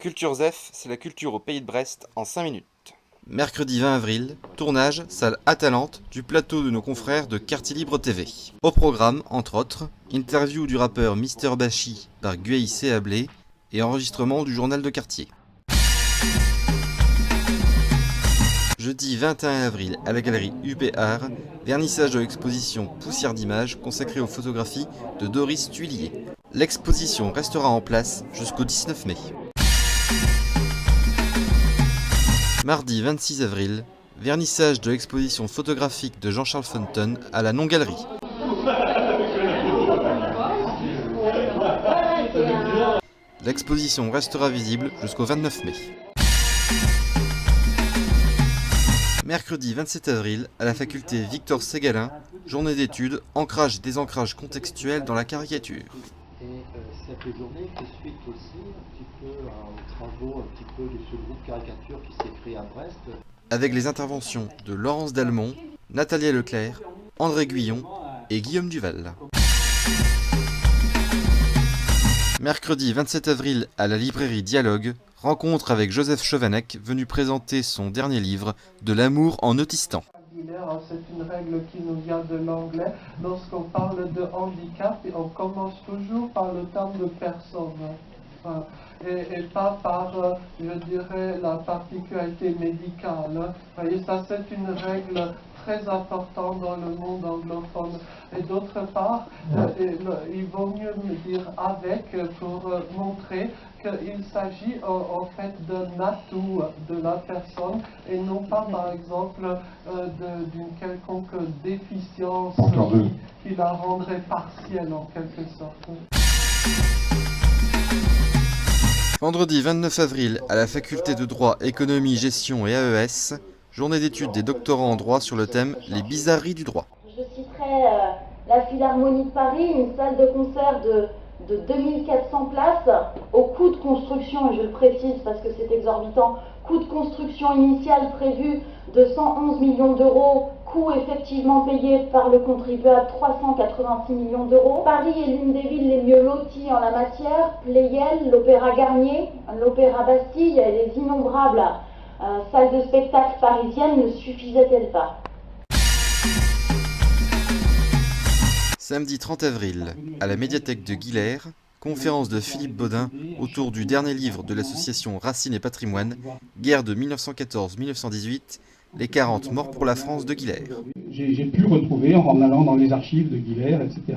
Culture Zef, c'est la culture au pays de Brest en 5 minutes. Mercredi 20 avril, tournage, salle Atalante, du plateau de nos confrères de Quartier Libre TV. Au programme, entre autres, interview du rappeur Mister Bachi par Guy Céablé et enregistrement du journal de quartier. Jeudi 21 avril, à la galerie UP Art, vernissage de l'exposition Poussière d'images consacrée aux photographies de Doris Thuillier. L'exposition restera en place jusqu'au 19 mai. Mardi 26 avril, vernissage de l'exposition photographique de Jean-Charles Fonton à la Non-Galerie. L'exposition restera visible jusqu'au 29 mai. Mercredi 27 avril, à la faculté Victor Ségalin, journée d'études, ancrage et désancrage contextuel dans la caricature. Et cette journée fait suite aussi un petit peu aux travaux de ce groupe caricature qui s'est créé à Brest. Avec les interventions de Laurence Dalmont, Nathalie Leclerc, André Guyon et Guillaume Duval. Mercredi 27 avril à la librairie Dialogue, rencontre avec Joseph Chevanec, venu présenter son dernier livre, De l'amour en autistan. C'est une règle qui nous vient de l'anglais. Lorsqu'on parle de handicap, on commence toujours par le terme de personne. Et pas par, je dirais, la particularité médicale. Vous voyez, ça c'est une règle très importante dans le monde anglophone. Et d'autre part, il vaut mieux me dire avec pour montrer qu'il s'agit en fait d'un atout de la personne et non pas par exemple d'une quelconque déficience qui la rendrait partielle en quelque sorte. Vendredi 29 avril, à la faculté de droit, économie, gestion et AES, journée d'études des doctorants en droit sur le thème « Les bizarreries du droit ». Je citerai la Philharmonie de Paris, une salle de concert de 2400 places, au coût de construction, et je le précise parce que c'est exorbitant, coût de construction initial prévu de 111 millions d'euros, coût effectivement payé par le contribuable 386 millions d'euros. Paris est l'une des villes les mieux loties en la matière, Pleyel, l'Opéra Garnier, l'Opéra Bastille et les innombrables salles de spectacle parisiennes ne suffisaient-elles pas? Samedi 30 avril, à la médiathèque de Guilher, conférence de Philippe Baudin autour du dernier livre de l'association Racines et Patrimoine, guerre de 1914-1918, les 40 morts pour la France de Guilher. J'ai pu retrouver, en allant dans les archives de Guilher, etc.,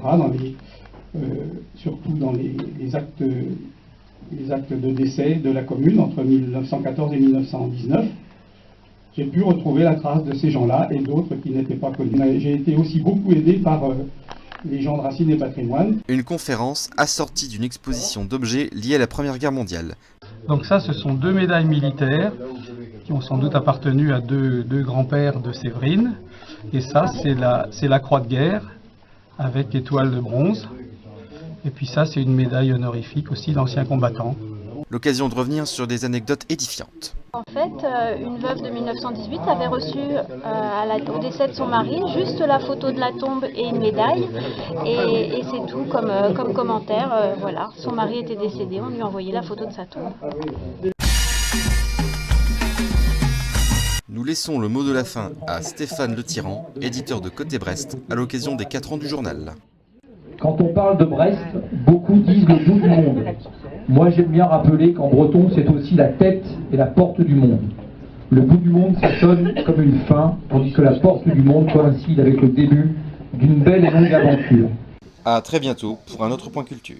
surtout dans les actes de décès de la commune entre 1914 et 1919, j'ai pu retrouver la trace de ces gens-là et d'autres qui n'étaient pas connus. J'ai été aussi beaucoup aidé par les gens de Racines et Patrimoine. Une conférence assortie d'une exposition d'objets liés à la Première Guerre mondiale. Donc ça, ce sont 2 médailles militaires qui ont sans doute appartenu à deux grands-pères de Séverine. Et ça, c'est la croix de guerre avec étoile de bronze. Et puis ça, c'est une médaille honorifique aussi d'anciens combattants. L'occasion de revenir sur des anecdotes édifiantes. En fait, une veuve de 1918 avait reçu au décès de son mari juste la photo de la tombe et une médaille. Et c'est tout comme commentaire. Voilà, son mari était décédé, on lui a envoyé la photo de sa tombe. Nous laissons le mot de la fin à Stéphane Le Tyran, éditeur de Côté Brest, à l'occasion des 4 ans du journal. Quand on parle de Brest, beaucoup disent le bout du monde. Moi, j'aime bien rappeler qu'en breton, c'est aussi la tête et la porte du monde. Le bout du monde, ça sonne comme une fin, tandis que la porte du monde coïncide avec le début d'une belle et longue aventure. À très bientôt pour un autre point culture.